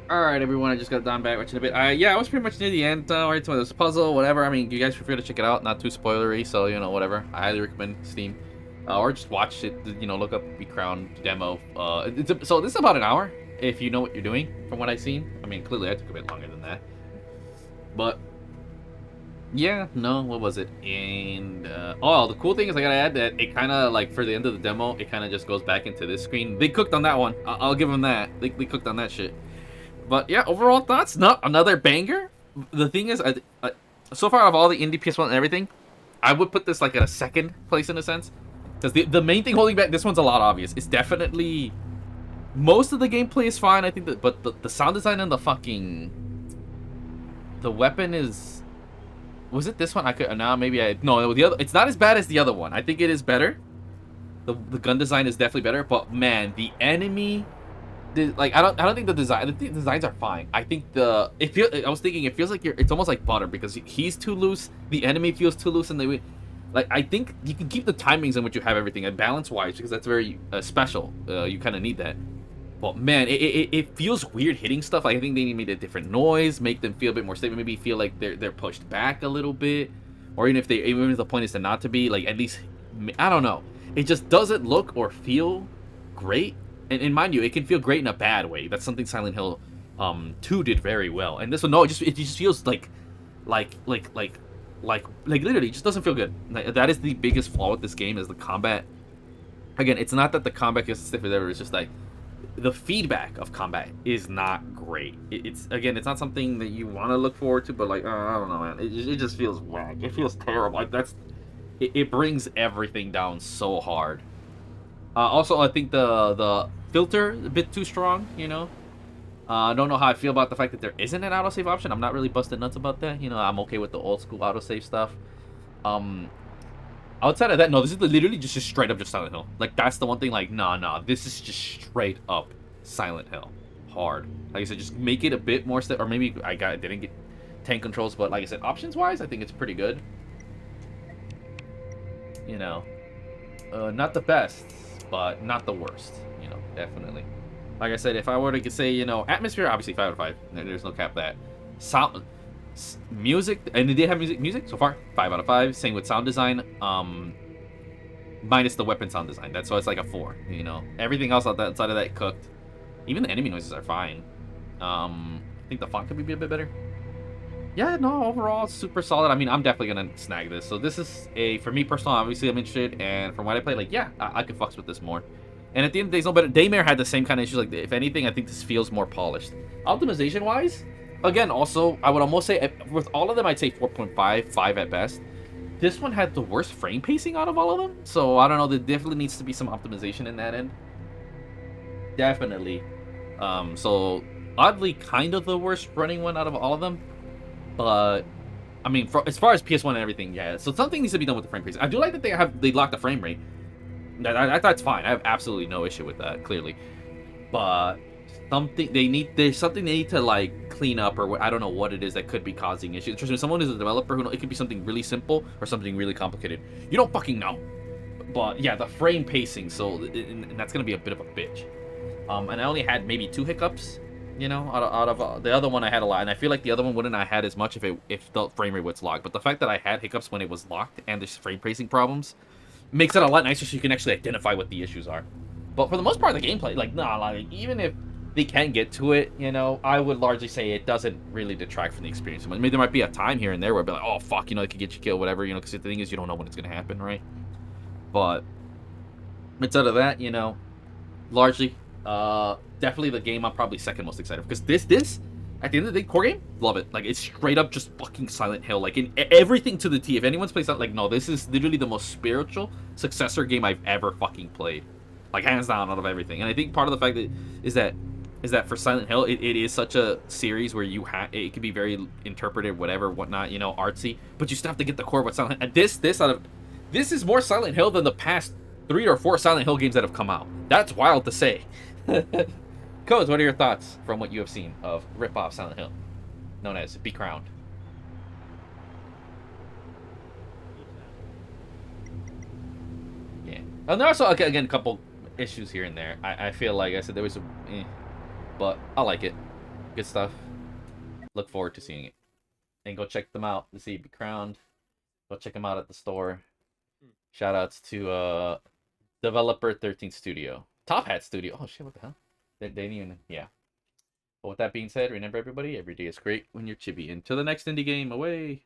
Alright, everyone, I just got done back watching a bit. Yeah, I was pretty much near the end, right to this puzzle, whatever. I mean, you guys feel free to check it out, not too spoilery, so, whatever. I highly recommend Steam. Or just watch it, look up Becrowned demo. So this is about an hour, if you know what you're doing, from what I've seen. I mean, clearly I took a bit longer than that. But, yeah, no, what was it? And, oh, the cool thing is I gotta add that it kind of, like, for the end of the demo, it kind of just goes back into this screen. They cooked on that one. I'll give them that. They cooked on that shit. But yeah, overall thoughts, not another banger. The thing is, so far of all the indie PS1 and everything, I would put this like at a second place in a sense. Because the main thing holding back, this one's a lot obvious. It's definitely, most of the gameplay is fine, I think, but the sound design and the weapon is, was it this one? No, the other, it's not as bad as the other one. I think it is better. The gun design is definitely better, but man, the enemy, like I don't think the designs are fine. I think I was thinking it feels like it's almost like butter because he's too loose, the enemy feels too loose, and like I think you can keep the timings in which you have everything and balance wise because that's very special. You kind of need that. But man, it feels weird hitting stuff. Like, I think they need a different noise, make them feel a bit more stable, maybe feel like they're pushed back a little bit, or even if the point is to not to be, like, at least, I don't know. It just doesn't look or feel great. And mind you, it can feel great in a bad way. That's something Silent Hill 2 did very well. And this one, no, it just feels like literally, it just doesn't feel good. Like, that is the biggest flaw with this game, is the combat. Again, it's not that the combat is stiff or whatever. It's just like the feedback of combat is not great. It's not something that you want to look forward to, but like, I don't know, man. It just feels whack. It feels terrible. Like it brings everything down so hard. Also, I think the filter a bit too strong. I don't know how I feel about the fact that there isn't an autosave option. I'm not really busted nuts about that. I'm okay with the old school autosave stuff. Um, Outside of that, no, this is literally just straight up just Silent Hill. Like, that's the one thing, like, nah, this is just straight up Silent Hill. Hard. Like I said, just make it a bit more or maybe I didn't get tank controls, but like I said, options-wise, I think it's pretty good. Not the best, but not the worst, definitely. Like I said, if I were to say, atmosphere, obviously 5 out of 5. There's no cap that. Sound, music, and they did have music so far, 5 out of 5. Same with sound design, minus the weapon sound design. That's why it's like a 4. Everything else outside of that cooked. Even the enemy noises are fine. I think the font could be a bit better. Yeah, no, overall, super solid. I mean, I'm definitely gonna snag this. So this is for me personally, obviously I'm interested, and from what I played, like, yeah, I could fucks with this more. And at the end of the day, it's no better. Daymare had the same kind of issues. Like, if anything, I think this feels more polished. Optimization-wise, again, also, I would almost say, with all of them, I'd say 4.5, 5 at best. This one had the worst frame pacing out of all of them. So, I don't know, there definitely needs to be some optimization in that end. Definitely. So, oddly, kind of the worst running one out of all of them. But, I mean, as far as PS1 and everything, yeah. So, something needs to be done with the frame pacing. I do like that they locked the frame rate. I thought it's fine. I have absolutely no issue with that, clearly. But there's something they need to like clean up, or I don't know what it is that could be causing issues. Trust me, someone who's a developer, it could be something really simple or something really complicated. You don't fucking know. But yeah, the frame pacing, and that's gonna be a bit of a bitch. And I only had maybe 2 hiccups, out of the other one I had a lot, and I feel like the other one wouldn't have had as much if the frame rate was locked. But the fact that I had hiccups when it was locked and there's frame pacing problems makes it a lot nicer, so you can actually identify what the issues are. But for the most part, the gameplay, even if they can get to it, I would largely say it doesn't really detract from the experience. I mean, there might be a time here and there where I'd be like, oh, fuck, it could get you killed, whatever, because the thing is, you don't know when it's going to happen, right? But instead of that, largely, definitely the game I'm probably second most excited for. Because this, at the end of the day, core game, love it. Like, it's straight up just fucking Silent Hill. Like, in everything to the T. If anyone's played Silent, like, no, this is literally the most spiritual successor game I've ever fucking played. Like, hands down, out of everything. And I think part of the fact is that for Silent Hill, it is such a series where it can be very interpreted, whatever, whatnot, artsy. But you still have to get the core of what Silent Hill. And this is more Silent Hill than the past 3 or 4 Silent Hill games that have come out. That's wild to say. Codes, what are your thoughts from what you have seen of rip-off Silent Hill, known as Becrowned? Yeah. And there are also, again, a couple issues here and there. I feel like I said there was some, but I like it. Good stuff. Look forward to seeing it. And go check them out to see Becrowned. Go check them out at the store. Shout outs to developer 13 Studio. Top Hat Studio. Oh shit, what the hell? They didn't even, yeah. But with that being said, remember everybody, every day is great when you're chibi. Until the next indie game, away!